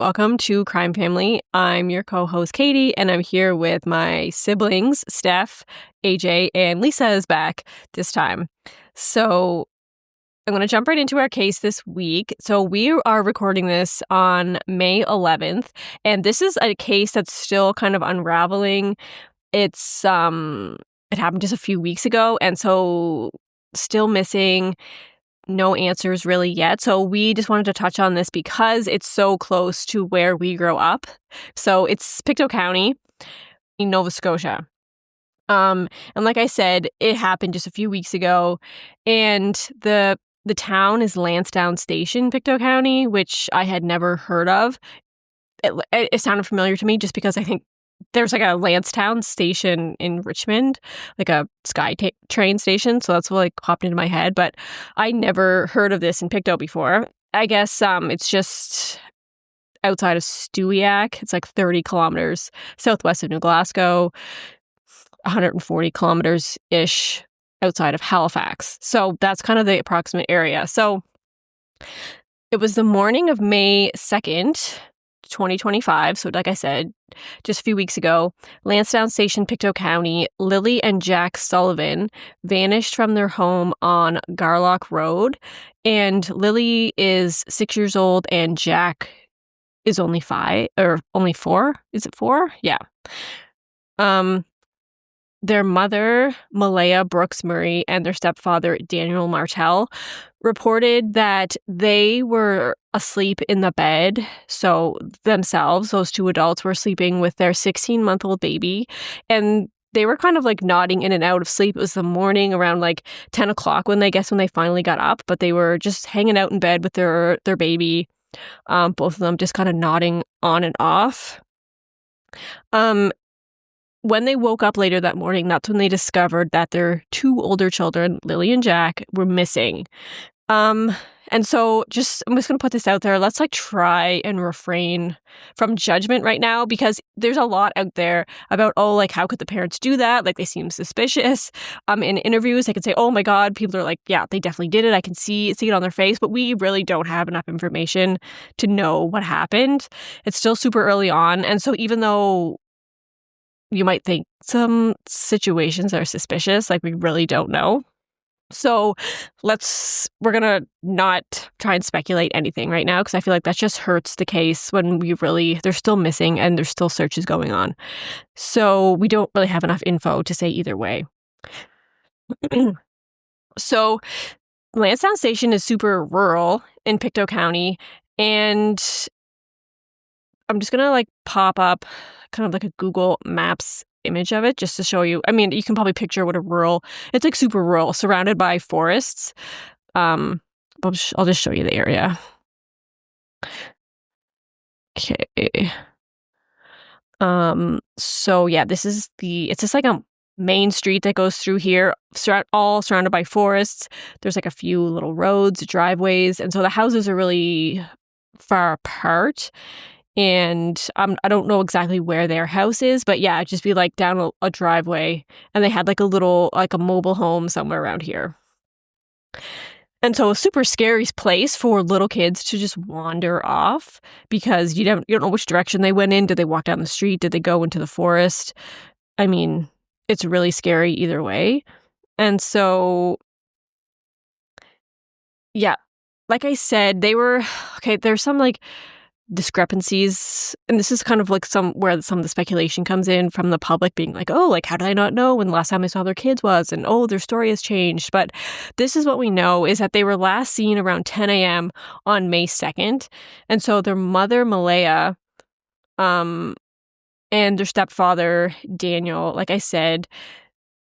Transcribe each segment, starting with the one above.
Welcome to Crime Family. I'm your co-host, Katie, and I'm here with my siblings, Steph, AJ, and Lisa is back this time. So I'm going to jump right into our case this week. So we are recording this on May 11th, and this is a case that's still kind of unraveling. It happened just a few weeks ago, and so still missing. No answers really yet. So we just wanted to touch on this because it's so close to where we grow up. So it's Pictou County in Nova Scotia. And like I said, it happened just a few weeks ago. And the town is Lansdowne Station, Pictou County, which I had never heard of. It sounded familiar to me just because I think there's like a Lansdowne station in Richmond, like a train station. So that's what like popped into my head. But I never heard of this in Pictou before. I guess it's just outside of Stewiacke. It's like 30 kilometers southwest of New Glasgow, 140 kilometers-ish outside of Halifax. So that's kind of the approximate area. So it was the morning of May 2nd, 2025. So like I said, just a few weeks ago, Lansdowne Station, Pictou County, Lily and Jack Sullivan vanished from their home on Garlock Road. And Lily is 6 years old and Jack is only 4. Is it 4? Yeah. Their mother, Malaya Brooks Murray, and their stepfather, Daniel Martell, reported that they were asleep in the bed. So themselves, those two adults, were sleeping with their 16-month-old baby. And they were kind of like nodding in and out of sleep. It was the morning around like 10 o'clock when they finally got up. But they were just hanging out in bed with their baby. Both of them just kind of nodding on and off. When they woke up later that morning, that's when they discovered that their two older children, Lily and Jack, were missing. And so I'm just going to put this out there. Let's like try and refrain from judgment right now, because there's a lot out there about, how could the parents do that? Like, they seem suspicious. In interviews, they can say, oh my God, people are like, yeah, they definitely did it. I can see it on their face, but we really don't have enough information to know what happened. It's still super early on. And so even though you might think some situations are suspicious, like we really don't know. So we're going to not try and speculate anything right now, because I feel like that just hurts the case when they're still missing and there's still searches going on. So we don't really have enough info to say either way. So Lansdowne Station is super rural in Pictou County, and I'm just going to pop up kind of like a Google Maps image of it just to show you. I mean, you can probably picture what it's like super rural, surrounded by forests. I'll just show you the area. Okay. So yeah, it's just like a main street that goes through here, all surrounded by forests. There's like a few little roads, driveways, and so the houses are really far apart. And I don't know exactly where their house is, but yeah, it'd just be like down a driveway, and they had like a mobile home somewhere around here. And so a super scary place for little kids to just wander off, because you don't know which direction they went in. Did they walk down the street? Did they go into the forest? I mean, it's really scary either way. And so, yeah, like I said, there's some discrepancies, and this is kind of like where some of the speculation comes in from the public being like, how did I not know when the last time I saw their kids was, and their story has changed. But this is what we know, is that they were last seen around 10 a.m. on May 2nd. And so their mother, Malaya, and their stepfather, Daniel, like I said,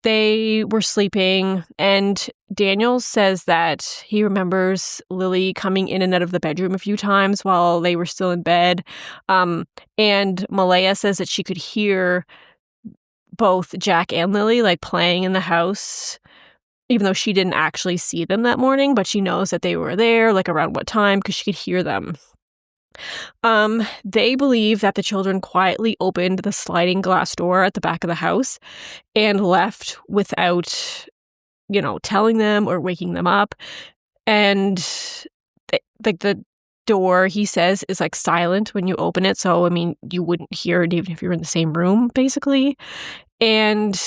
they were sleeping, and Daniel says that he remembers Lily coming in and out of the bedroom a few times while they were still in bed. And Malaya says that she could hear both Jack and Lily playing in the house, even though she didn't actually see them that morning, but she knows that they were there, around what time, because she could hear them. They believe that the children quietly opened the sliding glass door at the back of the house and left without, telling them or waking them up. And the door, he says, is like silent when you open it. So, I mean, you wouldn't hear it even if you were in the same room, basically. And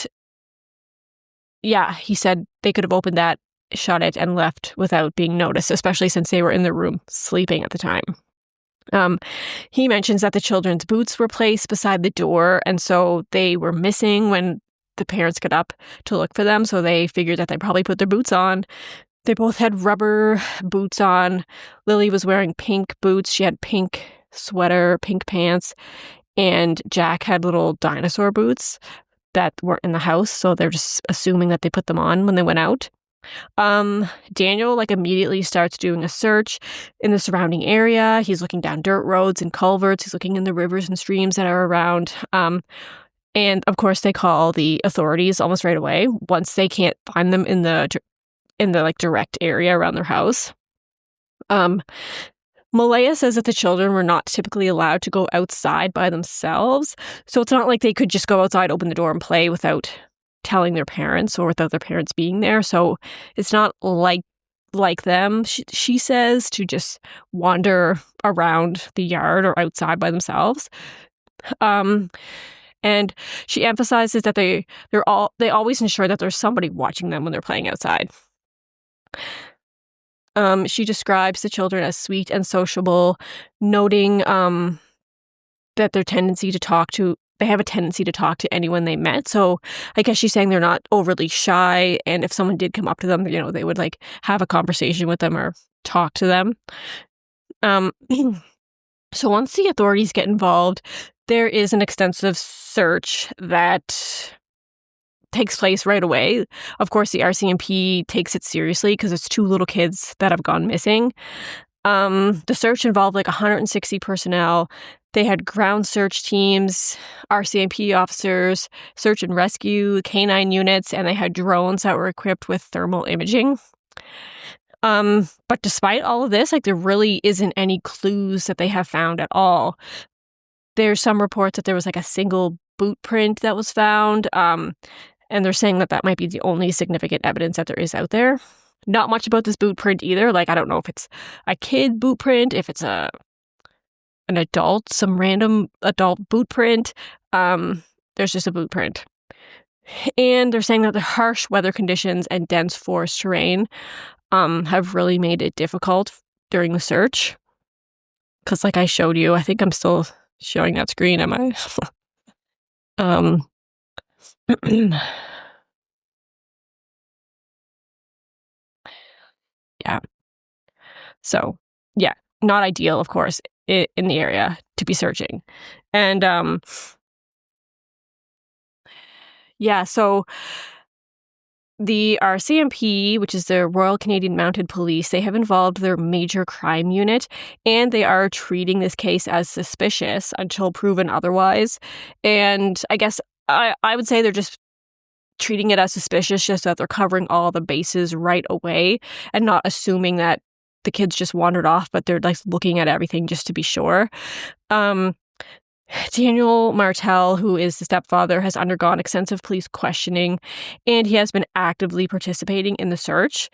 yeah, he said they could have opened that, shut it, and left without being noticed, especially since they were in the room sleeping at the time. He mentions that the children's boots were placed beside the door, and so they were missing when the parents got up to look for them, so they figured that they probably put their boots on. They both had rubber boots on. Lily was wearing pink boots. She had pink sweater, pink pants, and Jack had little dinosaur boots that weren't in the house, so they're just assuming that they put them on when they went out. Daniel immediately starts doing a search in the surrounding area. He's looking down dirt roads and culverts. He's looking in the rivers and streams that are around. And of course they call the authorities almost right away once they can't find them in the direct area around their house. Malaya says that the children were not typically allowed to go outside by themselves. So it's not like they could just go outside, open the door, and play without telling their parents or without their parents being there. So it's not like them, she says, to just wander around the yard or outside by themselves. And she emphasizes that they always ensure that there's somebody watching them when they're playing outside. She describes the children as sweet and sociable, noting that they have a tendency to talk to anyone they met. So I guess she's saying they're not overly shy, and if someone did come up to them, they would have a conversation with them or talk to them. So once the authorities get involved, there is an extensive search that takes place right away. Of course, the RCMP takes it seriously because it's 2 little kids that have gone missing. The search involved 160 personnel. They had ground search teams, RCMP officers, search and rescue, canine units, and they had drones that were equipped with thermal imaging. But despite all of this, there really isn't any clues that they have found at all. There's some reports that there was a single boot print that was found, and they're saying that might be the only significant evidence that there is out there. Not much about this boot print either. I don't know if it's a kid boot print, if it's an adult, some random adult boot print. There's just a boot print. And they're saying that the harsh weather conditions and dense forest terrain have really made it difficult during the search. Because I showed you, I think I'm still showing that screen, am I? Yeah. So, yeah, not ideal, of course, in the area to be searching. And, yeah, so the RCMP, which is the Royal Canadian Mounted Police, they have involved their major crime unit, and they are treating this case as suspicious until proven otherwise. And I guess I would say they're just treating it as suspicious, just that they're covering all the bases right away and not assuming that the kids just wandered off, but they're looking at everything just to be sure. Daniel Martel, who is the stepfather, has undergone extensive police questioning, and he has been actively participating in the search.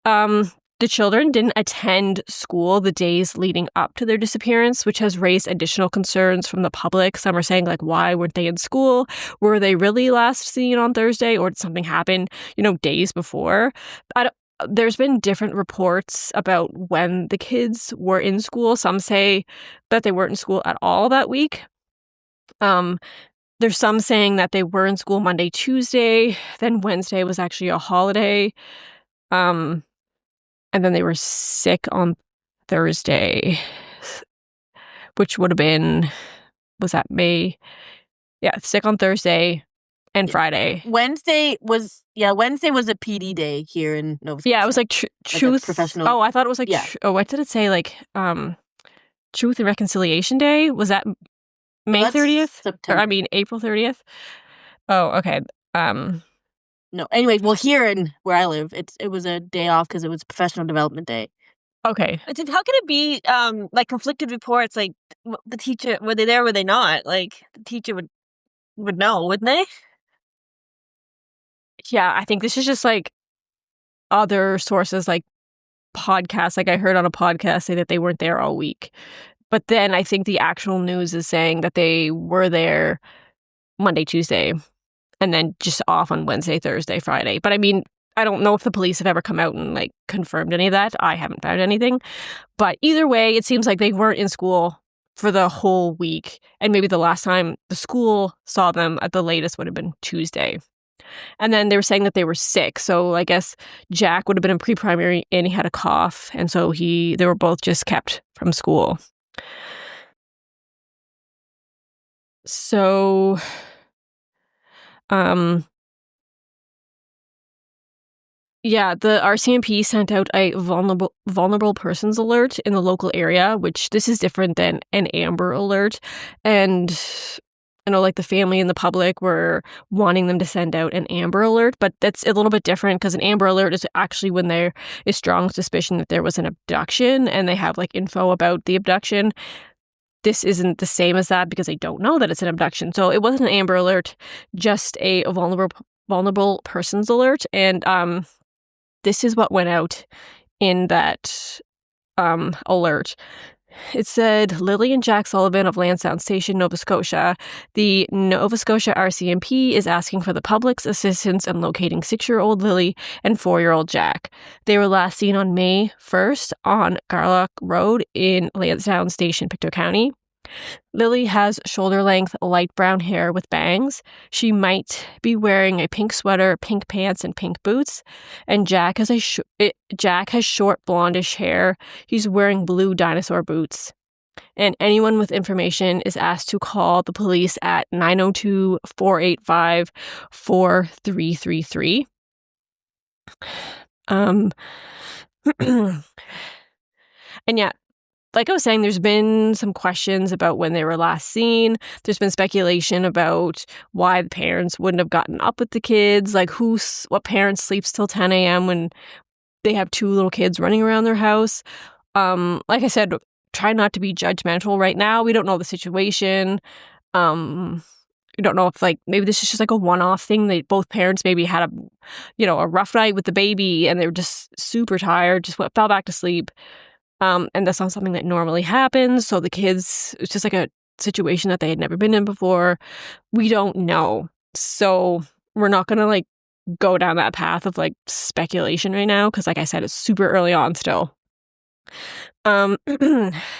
The children didn't attend school the days leading up to their disappearance, which has raised additional concerns from the public. Some are saying, why weren't they in school? Were they really last seen on Thursday, or did something happen, days before? There's been different reports about when the kids were in school. Some say that they weren't in school at all that week. There's some saying that they were in school Monday, Tuesday, then Wednesday was actually a holiday. And then they were sick on Thursday, which would have been, was that May? Yeah, sick on Thursday and Friday. Wednesday was a PD day here in Nova Scotia. Yeah, it was truth. Professional. Oh, I thought it was what did it say? Truth and Reconciliation Day? Was that May 30th? September. April 30th? Oh, okay. No, anyway, well, here in where I live, it was a day off because it was Professional Development Day. Okay. How can it be conflicted reports? The teacher, were they there? Were they not? The teacher would know, wouldn't they? Yeah, I think this is just other sources podcast, like I heard on a podcast say that they weren't there all week. But then I think the actual news is saying that they were there Monday, Tuesday, and then just off on Wednesday, Thursday, Friday. But I mean, I don't know if the police have ever come out and like confirmed any of that. I haven't found anything. But either way, it seems like they weren't in school for the whole week. And maybe the last time the school saw them at the latest would have been Tuesday. And then they were saying that they were sick. So I guess Jack would have been in pre-primary and he had a cough. And so they were both just kept from school. So, yeah, the RCMP sent out a vulnerable persons alert in the local area, which this is different than an Amber Alert. And I know like the family and the public were wanting them to send out an Amber Alert, but that's a little bit different because an Amber Alert is actually when there is strong suspicion that there was an abduction and they have like info about the abduction. This isn't the same as that because they don't know that it's an abduction. So it wasn't an Amber Alert, just a vulnerable persons alert. And this is what went out in that alert. It said, Lily and Jack Sullivan of Lansdowne Station, Nova Scotia. The Nova Scotia RCMP is asking for the public's assistance in locating 6-year-old Lily and 4-year-old Jack. They were last seen on May 1st on Garlock Road in Lansdowne Station, Pictou County. Lily has shoulder-length light brown hair with bangs. She might be wearing a pink sweater, pink pants, and pink boots. And Jack has short blondish hair. He's wearing blue dinosaur boots. And anyone with information is asked to call the police at 902-485-4333. And yeah, like I was saying, there's been some questions about when they were last seen. There's been speculation about why the parents wouldn't have gotten up with the kids. Like what parent sleeps till 10 a.m. when they have 2 little kids running around their house. Like I said, try not to be judgmental right now. We don't know the situation. We don't know if like maybe this is just like a one-off thing. Both parents maybe had a rough night with the baby and they were just super tired, just fell back to sleep. And that's not something that normally happens. So the kids, it's just like a situation that they had never been in before. We don't know. So we're not going to like go down that path of like speculation right now. Cause like I said, it's super early on still.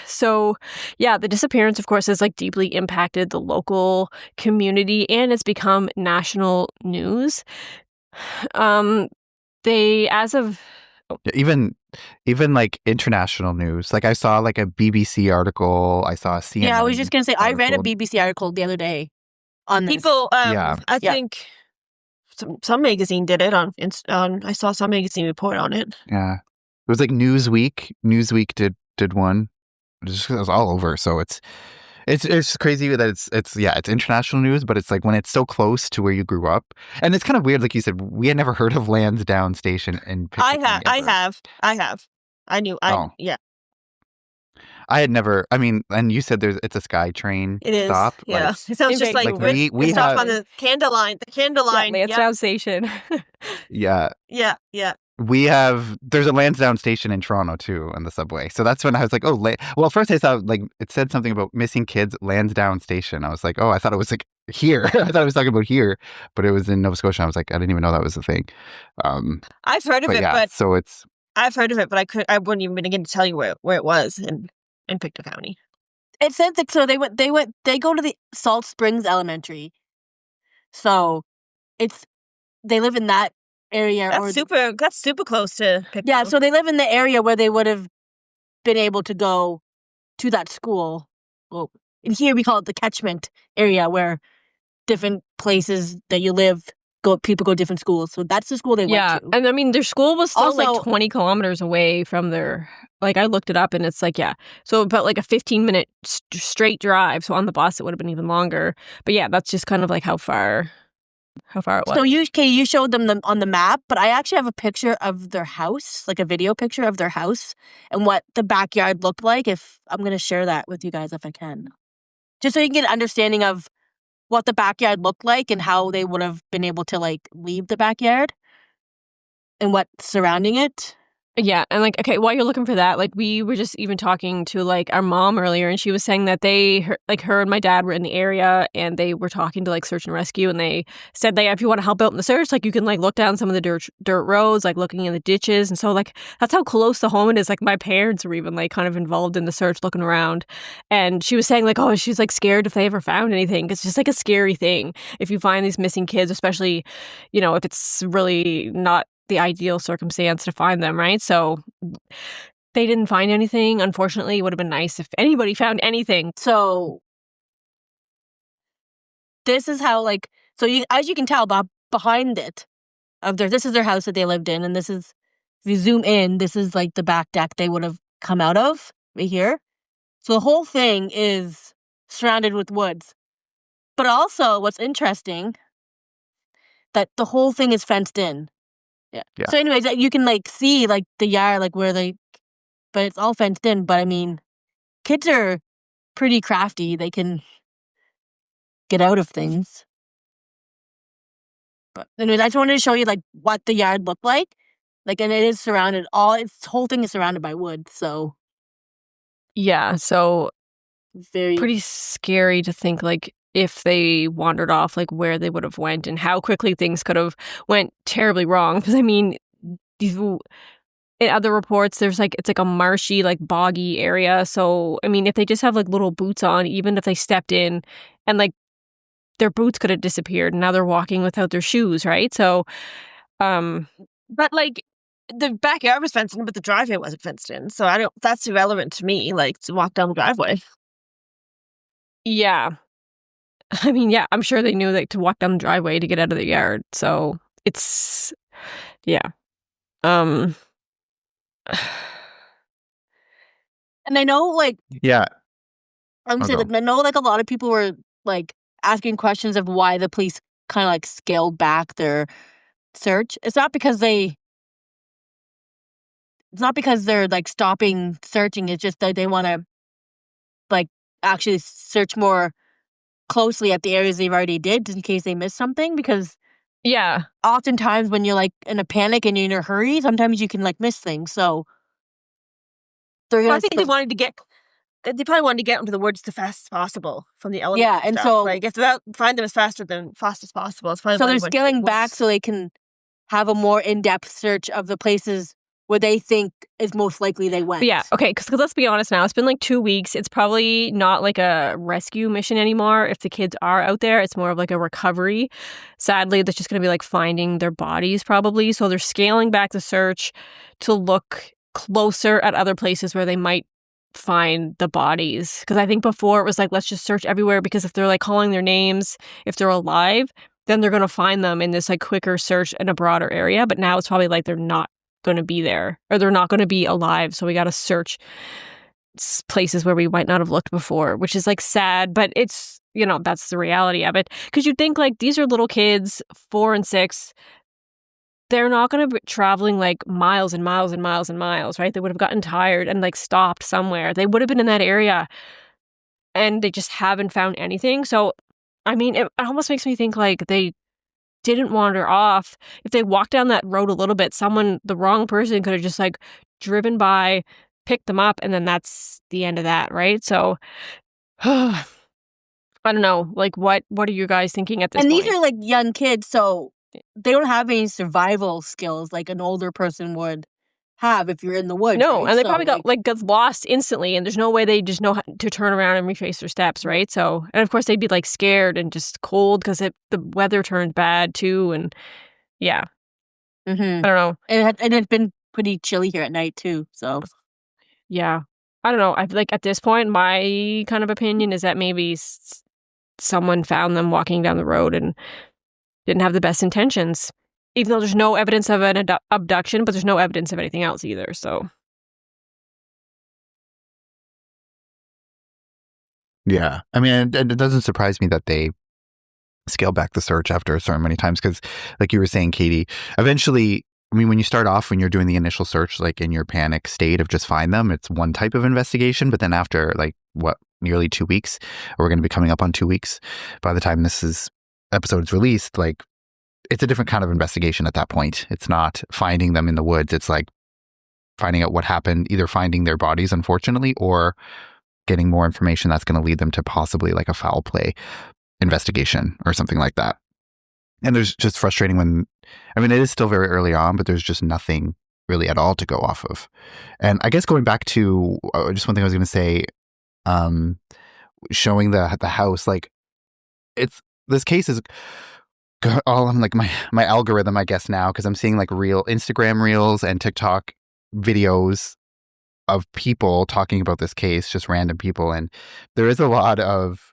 So yeah, the disappearance of course has like deeply impacted the local community and it's become national news. Even like international news. Like I saw like a BBC article. I saw a CNN. Yeah, I was just gonna say I read a article. BBC article the other day on this. People, Yeah. I think some magazine did it on. I saw some magazine report on it. Yeah, it was like Newsweek. Newsweek did one. It was all over. So it's crazy that it's international news, but it's like when it's so close to where you grew up, and it's kind of weird. Like you said, we had never heard of Lansdowne Station in Pictou County ever. I have. I knew. Yeah. I had never. I mean, and you said it's a SkyTrain It is. stop. Yeah. It sounds just like we stop have on the Canada line. The Canada line. Lansdowne Station. Yeah. Yeah. There's a Lansdowne Station in Toronto too on the subway. So that's when I was like, well, first I saw like it said something about missing kids, Lansdowne Station. I was like, I thought it was like here. I thought I was talking about here, but it was in Nova Scotia. I was like, I didn't even know that was a thing. I've heard of it, but so I've heard of it, but I wouldn't even begin to tell you where it was in Pictou County. It said that so they go to the Salt Springs Elementary. So they live in that area. That's super close to Pictou. Yeah, so they live in the area where they would have been able to go to that school. Well, in here we call it the catchment area where different places that you live people go to different schools. So that's the school they went to. And I mean their school was still Also, like 20 kilometers away from their, like I looked it up and it's like, so about like a 15-minute straight drive. So on the bus it would have been even longer. But yeah, that's just kind of like how far it was. So you showed them on the map, but I actually have a picture of their house, like a video picture of their house and what the backyard looked like. If I'm going to share that with you guys if I can. Just so you can get an understanding of what the backyard looked like and how they would have been able to like leave the backyard and what's surrounding it. Yeah, and like, okay, while you're looking for that, like, we were just even talking to like our mom earlier, and she was saying that her and my dad were in the area, and they were talking to like search and rescue, and they said that if you want to help out in the search, like, you can like look down some of the dirt roads, like looking in the ditches, and so like that's how close to home it is. Like, my parents were even like kind of involved in the search, looking around, and she was saying like, oh, she's like scared if they ever found anything. It's just like a scary thing if you find these missing kids, especially, if it's really not the ideal circumstance to find them, right? So they didn't find anything. Unfortunately, it would have been nice if anybody found anything. So this is how, like, as you can tell, behind it, this is their house that they lived in, and this is, if you zoom in, this is like the back deck they would have come out of right here. So the whole thing is surrounded with woods. But also, what's interesting, that the whole thing is fenced in. Yeah. So anyways, you can like see like the yard, like but it's all fenced in. But I mean, kids are pretty crafty. They can get out of things. But anyways, I just wanted to show you like what the yard looked like. Like, and it is surrounded, its whole thing is surrounded by wood. So Yeah, so very pretty scary to think like if they wandered off, like where they would have went and how quickly things could have went terribly wrong. Because I mean, in other reports, it's like a marshy, like boggy area. So I mean, if they just have like little boots on, even if they stepped in and like their boots could have disappeared, and now they're walking without their shoes, right? So, But like the backyard was fenced in, but the driveway wasn't fenced in. So that's irrelevant to me. Like, to walk down the driveway. yeah. I mean, yeah, I'm sure they knew like to walk down the driveway to get out of the yard. So it's, yeah. And I know, like, Yeah. I'm saying, like, I know, like, a lot of people were like asking questions of why the police kind of like scaled back their search. It's not because they're like stopping searching. It's just that they want to like actually search more closely at the areas they've already did in case they missed something. Because yeah, oftentimes when you're like in a panic and you're in a hurry, sometimes you can like miss things. So they're gonna. Well, I think they probably wanted to get into the woods as fast as possible from the elements. Yeah, and stuff. so like if they find them as fast as possible. It's probably so why they're they went to the scaling back woods. so they can have a more in-depth search of the places where they think is most likely they went. but yeah, okay, because let's be honest now. It's been like 2 weeks. It's probably not like a rescue mission anymore. If the kids are out there, it's more of like a recovery. Sadly, that's just going to be like finding their bodies probably. So they're scaling back the search to look closer at other places where they might find the bodies. Because I think before it was like, let's just search everywhere, because if they're like calling their names, if they're alive, then they're going to find them in this like quicker search in a broader area. But now it's probably like they're not going to be there, or they're not going to be alive, so we got to search places where we might not have looked before, which is like sad, but it's, that's the reality of it. Because you think like these are little kids, 4 and 6, they're not going to be traveling like miles and miles and miles and miles, right? They would have gotten tired and like stopped somewhere. They would have been in that area, and they just haven't found anything. So I mean, it almost makes me think like they didn't wander off. If they walked down that road a little bit, the wrong person could have just like driven by, picked them up, and then that's the end of that, right? So I don't know. Like, what are you guys thinking at this point? And these are like young kids, so they don't have any survival skills like an older person would have if you're in the woods. No, right? and they So, probably got lost instantly, and there's no way they just know how to turn around and retrace their steps, right? So, and of course they'd be like scared and just cold because the weather turned bad too, and yeah, I don't know. And it's been pretty chilly here at night too. So yeah, I don't know. I like at this point, my kind of opinion is that maybe someone found them walking down the road and didn't have the best intentions. Even though there's no evidence of an abduction, but there's no evidence of anything else either, so. Yeah. I mean, it doesn't surprise me that they scale back the search after so many times, because like you were saying, Katie, eventually, I mean, when you start off, when you're doing the initial search, like in your panic state of just find them, it's one type of investigation. But then after like, nearly 2 weeks, or we're going to be coming up on 2 weeks by the time this episode is released, like, it's a different kind of investigation at that point. It's not finding them in the woods. It's like finding out what happened, either finding their bodies, unfortunately, or getting more information that's going to lead them to possibly like a foul play investigation or something like that. And there's just frustrating when, I mean, it is still very early on, but there's just nothing really at all to go off of. And I guess going back to just one thing I was going to say, showing the house, like this case is all on like my algorithm, I guess now, because I'm seeing like real Instagram reels and TikTok videos of people talking about this case, just random people. And there is a lot of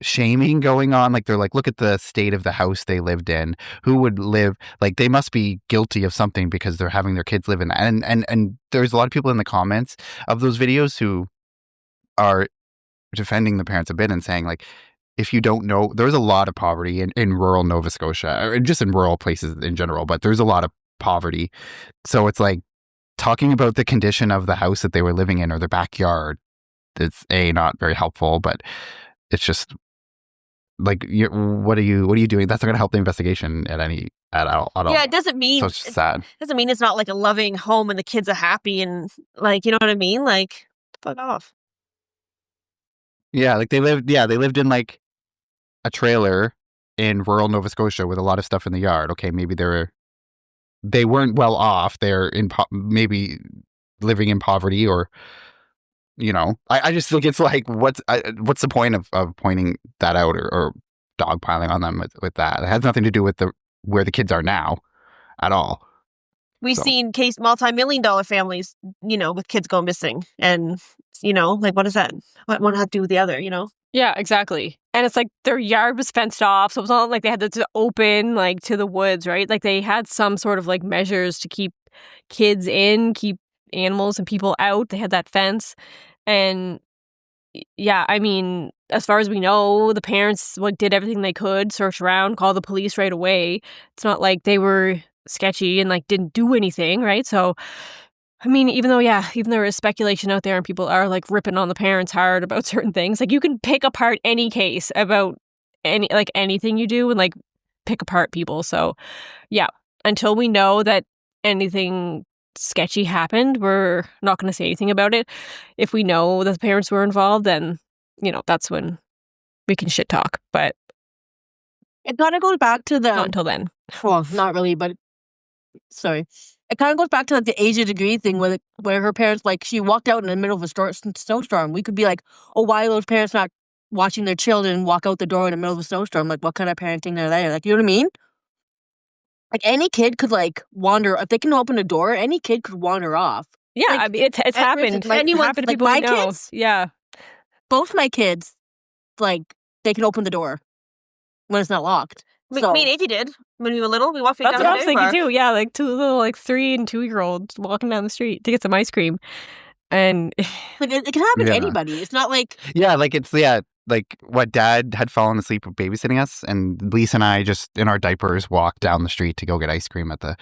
shaming going on. Like they're like, look at the state of the house they lived in. Who would live, like they must be guilty of something because they're having their kids live in that. And there's a lot of people in the comments of those videos who are defending the parents a bit and saying like, if you don't know, there's a lot of poverty in rural Nova Scotia, or just in rural places in general, but there's a lot of poverty. So it's like talking about the condition of the house that they were living in or their backyard. It's not very helpful, but it's just like, what are you doing? That's not going to help the investigation at all. Yeah, it doesn't mean, so it's sad. Doesn't mean it's not like a loving home and the kids are happy and like, you know what I mean? Like, fuck off. Yeah, like they lived in like a trailer in rural Nova Scotia with a lot of stuff in the yard. Okay, maybe they weren't well off. They're maybe living in poverty, or I just think it's like, what's the point of pointing that out or dogpiling on them with that? It has nothing to do with where the kids are now at all. We've seen multi-million-dollar families, with kids go missing, and like, what does that? What one have to do with the other? Yeah, exactly. And it's like their yard was fenced off, so it's not like they had to open like to the woods, right? Like they had some sort of like measures to keep kids in, keep animals and people out. They had that fence. And yeah, I mean, as far as we know, the parents did everything they could, search around, call the police right away. It's not like they were sketchy and like didn't do anything, right? So I mean, even there is speculation out there and people are like ripping on the parents hard about certain things, like you can pick apart any case about anything you do and like pick apart people. So yeah, until we know that anything sketchy happened, we're not going to say anything about it. If we know that the parents were involved, then that's when we can shit talk. But it kind of goes back to not until then. Well, not really, but sorry. It kind of goes back to like the age of degree thing where her parents, like, she walked out in the middle of a snowstorm. We could be like, oh, why are those parents not watching their children walk out the door in the middle of a snowstorm? Like, what kind of parenting are they? Like, you know what I mean? Like, any kid could like wander. If they can open a door, any kid could wander off. Yeah, like, I mean, it's happened. It happened to people my we know. kids, yeah. Both my kids, like, they can open the door when it's not locked. Me and AJ did when we were little. We walked down the That's what I was thinking park. too. Yeah, like two little 3 and 2-year-olds walking down the street to get some ice cream, and like it can happen to anybody. It's not like like what, Dad had fallen asleep babysitting us, and Lisa and I just in our diapers walked down the street to go get ice cream at the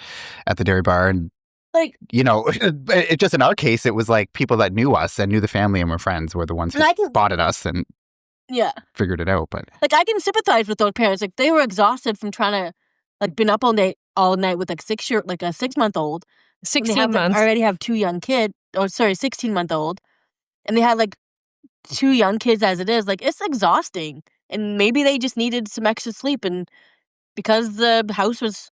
dairy bar, and like it just in our case it was like people that knew us and knew the family and were friends were the ones who spotted us and figured it out. But like I can sympathize with those parents. Like they were exhausted from trying to like been up all night with like a 6-month-old. 16 months. Already have 2 young kids. 16-month-old, and they had like 2 young kids as it is. Like it's exhausting, and maybe they just needed some extra sleep. And because the house was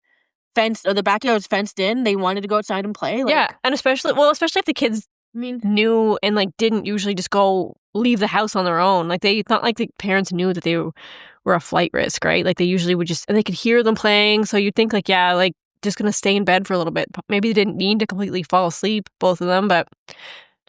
fenced or the backyard was fenced in, they wanted to go outside and play. Like, yeah, and especially if the kids knew and like didn't usually just go leave the house on their own. Like it's not like the parents knew that they were a flight risk, right? Like they usually would and they could hear them playing. So you'd think like, yeah, like just gonna stay in bed for a little bit. Maybe they didn't need to completely fall asleep, both of them, but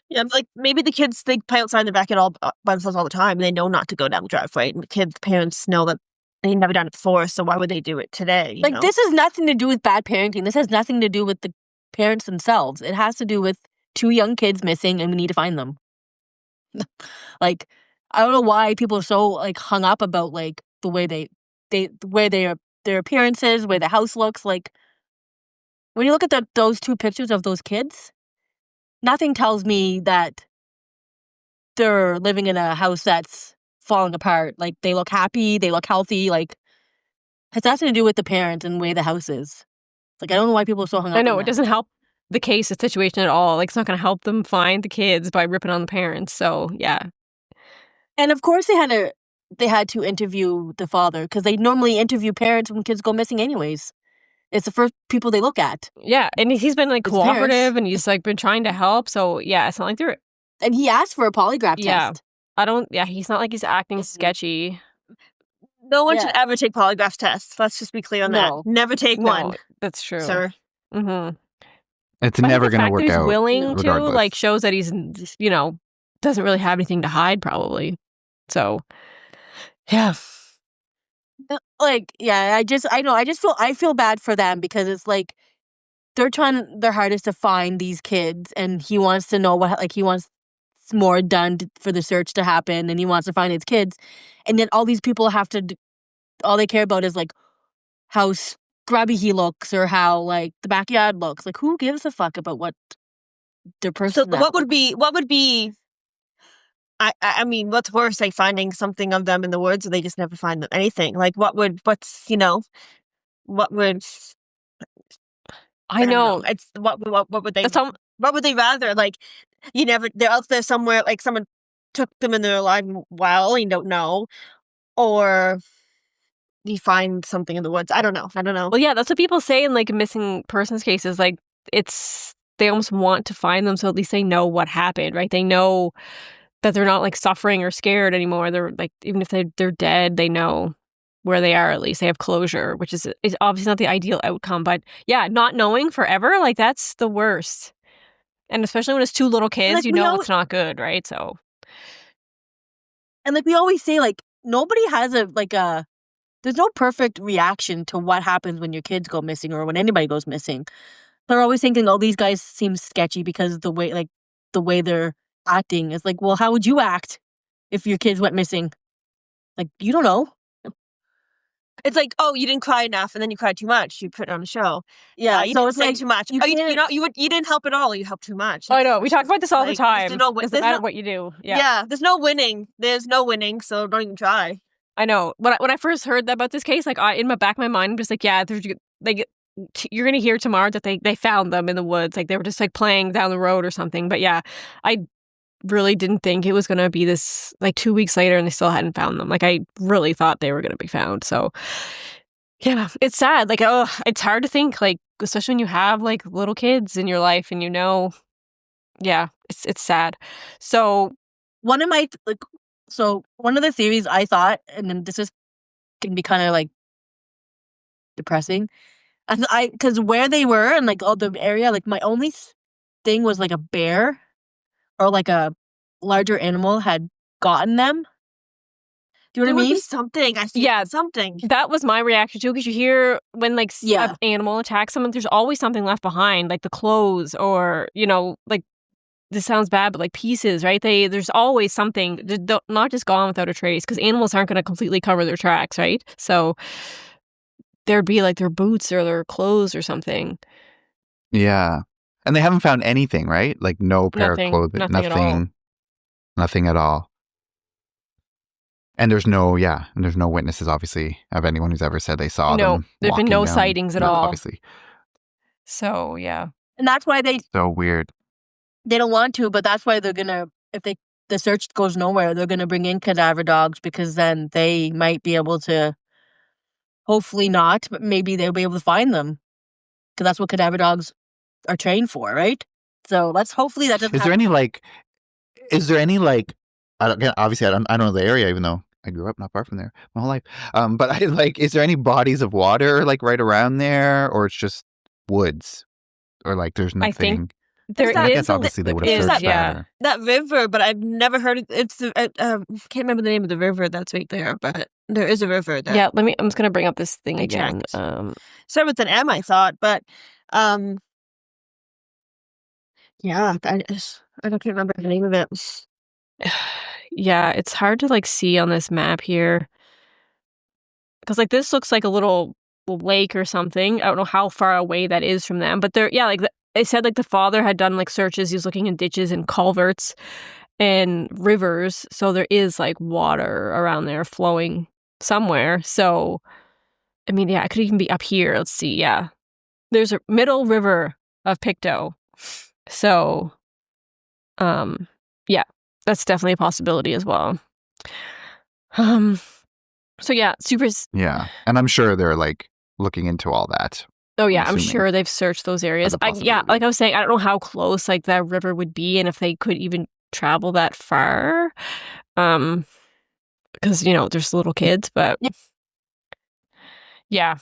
yeah, like maybe the kids, they play outside in the backyard all by themselves all the time, and they know not to go down the driveway. And the parents know that they've never done it before, so why would they do it today? Like this has nothing to do with bad parenting. This has nothing to do with the parents themselves. It has to do with 2 young kids missing, and we need to find them. Like I don't know why people are so like hung up about like the way their appearances, where the house looks. Like when you look at those 2 pictures of those kids, nothing tells me that they're living in a house that's falling apart. Like they look happy, they look healthy. Like it has nothing to do with the parents and the way the house is. Like I don't know why people are so hung up. I know on it that. doesn't help the case, the situation at all. Like, it's not going to help them find the kids by ripping on the parents. So, yeah. And of course they had to interview the father because they normally interview parents when kids go missing anyways. It's the first people they look at. Yeah, and he's been like It's cooperative parents. and he's like been trying to help. So, yeah, it's not like they're... And he asked for a polygraph Yeah. test. He's not like he's acting Mhm. sketchy. No one Yeah. should ever take polygraph tests. Let's just be clear on No. that. Never take No, one, that's true. sir. Mm-hmm. It's But I think never the going to fact work that he's out. willing to, regardless. like, shows that he's, doesn't really have anything to hide, probably. So, yeah. Like, yeah, I feel bad for them because it's like they're trying their hardest to find these kids, and he wants to know he wants more done for the search to happen, and he wants to find his kids, and then all these people have to all they care about is like how scrubby he looks or how like the backyard looks. Like, who gives a fuck about what their So person? what would be? I mean, what's worse, like finding something of them in the woods, or they just never find anything? Like, what would I don't know. It's what would they? That's all, What would they rather? Like, they're out there somewhere. Like, someone took them and they're alive and well, and you don't know, or you find something in the woods. I don't know. well, yeah, that's what people say in like missing persons cases. Like, they almost want to find them so at least they know what happened, right? They know that they're not like suffering or scared anymore. They're like, even if they're dead, they know where they are. At least they have closure, which is obviously not the ideal outcome. But yeah, not knowing forever, like, that's the worst. And especially when it's two little kids, Like, it's not good, right? So, and like we always say, like, nobody has there's no perfect reaction to what happens when your kids go missing or when anybody goes missing. They're always thinking, oh, these guys seem sketchy because the way they're acting is like, well, how would you act if your kids went missing? Like, you don't know. It's like, oh, you didn't cry enough, and then you cried too much. You put it on a show. Yeah, You so didn't it's say like too much. you Oh, you can't- didn't help at all. You helped too much. I know we talk about this all the like, time. there's no- Doesn't there's matter no- what you do. Yeah. There's no winning. There's no winning. So don't even try. I know. When I first heard about this case, like, in my back of my mind, I'm just like, yeah, you're gonna hear tomorrow that they found them in the woods, like they were just like playing down the road or something. But yeah, I really didn't think it was gonna be this like 2 weeks later and they still hadn't found them. Like, I really thought they were gonna be found. So yeah, it's sad. Like, it's hard to think, like, especially when you have like little kids in your life and yeah, it's sad. So one of the theories I thought, and then this can be kind of like depressing, and because where they were and like all the area, like my only thing was like a bear or like a larger animal had gotten them. Do you know what I mean? Something. I see. Yeah. Something. that was my reaction too, because you hear when like Yeah. an animal attacks someone, there's always something left behind, like the clothes or like, this sounds bad, but like pieces, right? There's always something, not just gone without a trace, because animals aren't going to completely cover their tracks, right? So there'd be like their boots or their clothes or something. Yeah. And they haven't found anything, right? Like no pair Nothing- of clothing, nothing at all. nothing at all. And there's no witnesses, obviously, of anyone who's ever said they saw No, them. there's been walking no down. sightings at No, all. Obviously. So yeah. And that's why they So weird. don't want to, but that's why they're gonna, if the search goes nowhere, they're gonna bring in cadaver dogs, because then they might be able to, hopefully not, but maybe they'll be able to find them, because that's what cadaver dogs are trained for, right? So hopefully that doesn't Is there any like obviously I don't know the area, even though I grew up not far from there my whole life. But is there any bodies of water like right around there, or it's just woods, or like there's nothing? I think there that- I is guess obviously they would have is, searched yeah. that. Or, That river, but I've never heard it. It's the can't remember the name of the river that's right there, but there is a river there. Yeah, I'm just gonna bring up this thing I again. checked. Started with an M, I thought, but yeah, I don't remember the name of it. Yeah, it's hard to like see on this map here, because like this looks like a little lake or something. I don't know how far away that is from them, but they said like the father had done like searches. He was looking in ditches and culverts and rivers, so there is like water around there flowing somewhere. So I mean, yeah, it could even be up here. Let's see. Yeah, there's a middle river of Pictou, So, yeah, that's definitely a possibility as well. So yeah, Yeah. And I'm sure they're like looking into all that. Oh yeah, I'm assuming. sure they've searched those areas. As a Yeah, possibility. like I was saying, I don't know how close like that river would be, and if they could even travel that far. Because there's little kids, but yeah,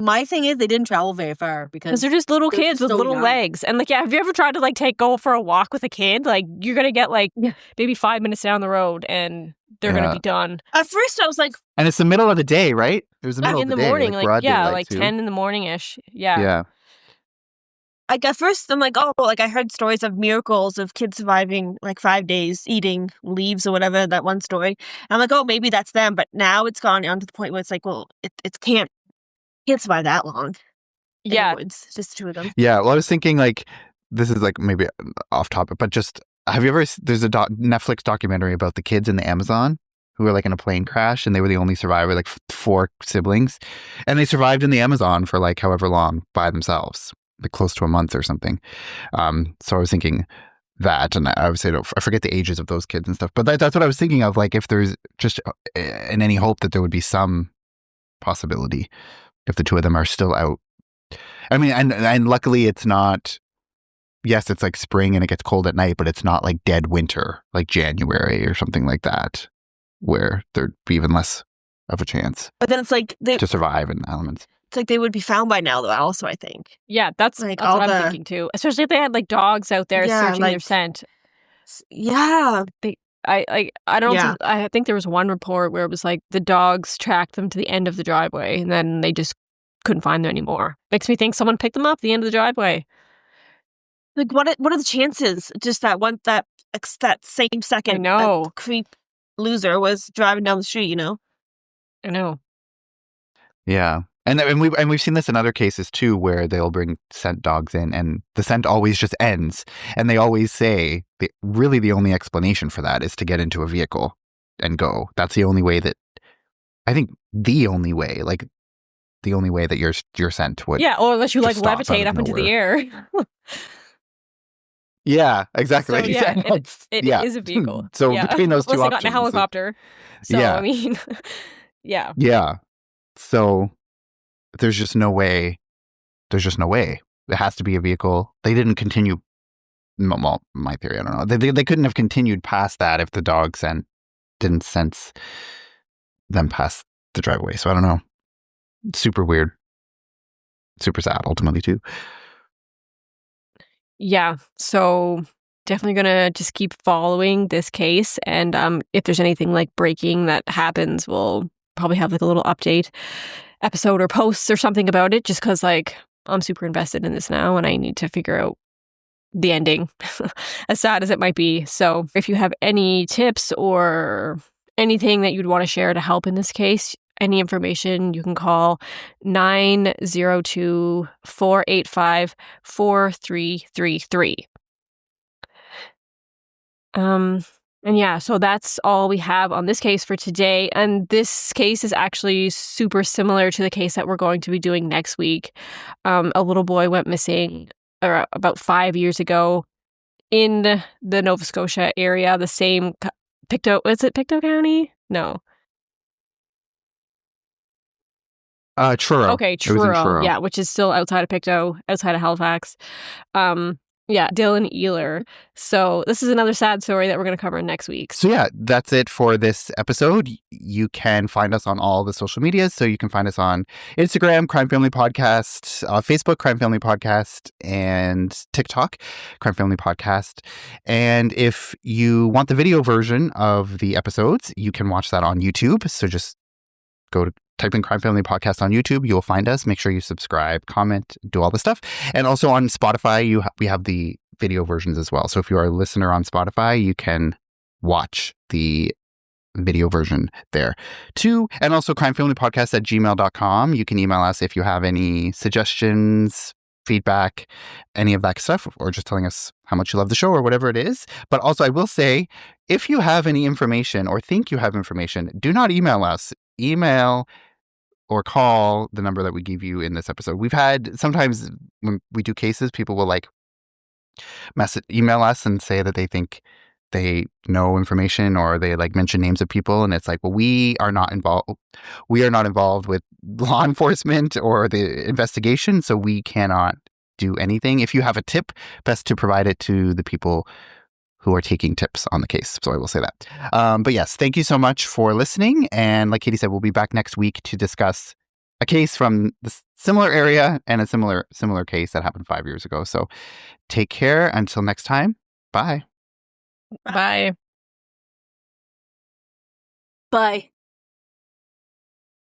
My thing is they didn't travel very far because because they're just little they're kids with so little young. legs. And like, yeah, have you ever tried to like go for a walk with a kid? Like, you're gonna get like maybe 5 minutes down the road, and they're gonna Yeah. be done. At first, I was like, And it's the middle of the day, right? It was the middle In of the the day, morning, like broad daylight, like too. 10 in the morning-ish. Yeah. Yeah. at first, I'm like, oh, like I heard stories of miracles of kids surviving like 5 days eating leaves or whatever, that one story. And I'm like, oh, maybe that's them. But now it's gone on to the point where it's like, well, it can't survive that long. Yeah. It's just two of them. Yeah. Well, I was thinking like, this is like maybe off topic, but just, have you ever, there's a Netflix documentary about the kids in the Amazon who were like in a plane crash, and they were the only survivor, like 4 siblings. And they survived in the Amazon for like however long by themselves, like close to a month or something. So I was thinking that, and I obviously I forget the ages of those kids and stuff, but that's what I was thinking of, like if there's just in any hope that there would be some possibility if the 2 of them are still out. I mean, and luckily it's not, yes, it's like spring and it gets cold at night, but it's not like dead winter, like January or something like that, where there'd be even less of a chance But then it's like to survive in the elements. it's like they would be found by now, though. Also, I think. Yeah, that's Like, what all I'm the- thinking too. Especially if they had like dogs out there Yeah, searching their like- scent. Yeah, I don't Yeah. I think there was one report where it was like the dogs tracked them to the end of the driveway, and then they just couldn't find them anymore. Makes me think someone picked them up at the end of the driveway. like what are the chances? Just that same second, I know. that creep loser was driving down the street. You know. I know. Yeah. And we've seen this in other cases too, where they'll bring scent dogs in and the scent always just ends. And they always say really the only explanation for that is to get into a vehicle and go. That's the only way that, I think the only way that your scent would. Yeah, or unless you like just stop out levitate of up into the nowhere. air. Yeah, exactly. So, Like you yeah, said, It yeah. is a vehicle. So Yeah. between those two Unless they got options. in a helicopter. So Yeah. I mean, yeah. Yeah. So there's just no way. It has to be a vehicle. They didn't continue. Well, my theory, I don't know. They couldn't have continued past that if the dog didn't sense them past the driveway. So I don't know. Super weird. Super sad, ultimately, too. Yeah. So definitely gonna just keep following this case, and if there's anything like breaking that happens, we'll probably have like a little update episode or posts or something about it, just because like I'm super invested in this now and I need to figure out the ending, as sad as it might be. So if you have any tips or anything that you'd want to share to help in this case, any information, you can call 902-485-4333. And yeah, so that's all we have on this case for today. And this case is actually super similar to the case that we're going to be doing next week. A little boy went missing about 5 years ago in the Nova Scotia area, the same Pictou. Is it Pictou County? No. Truro. Okay, It was in Truro. Yeah, which is still outside of Pictou, outside of Halifax. Yeah, Dylan Ealer. So this is another sad story that we're going to cover next week. So yeah, that's it for this episode. You can find us on all the social medias. So you can find us on Instagram, Crime Family Podcast, Facebook, Crime Family Podcast, and TikTok, Crime Family Podcast. And if you want the video version of the episodes, you can watch that on YouTube. So just go to type in Crime Family Podcast on YouTube. You will find us. Make sure you subscribe, comment, do all the stuff. And also on Spotify, we have the video versions as well. So if you are a listener on Spotify, you can watch the video version there too. And also crimefamilypodcast@gmail.com. You can email us if you have any suggestions, feedback, any of that stuff, or just telling us how much you love the show or whatever it is. But also I will say, if you have any information or think you have information, do not email us. Email or call the number that we give you in this episode. We've had, sometimes when we do cases, people will like email us and say that they think they know information or they like mention names of people, and it's like, well, we are not involved with law enforcement or the investigation, so we cannot do anything. If you have a tip, best to provide it to the people who are taking tips on the case. So I will say that. But yes, thank you so much for listening. And like Katie said, we'll be back next week to discuss a case from the similar area and a similar case that happened 5 years ago. So take care. Until next time. Bye. Bye. Bye.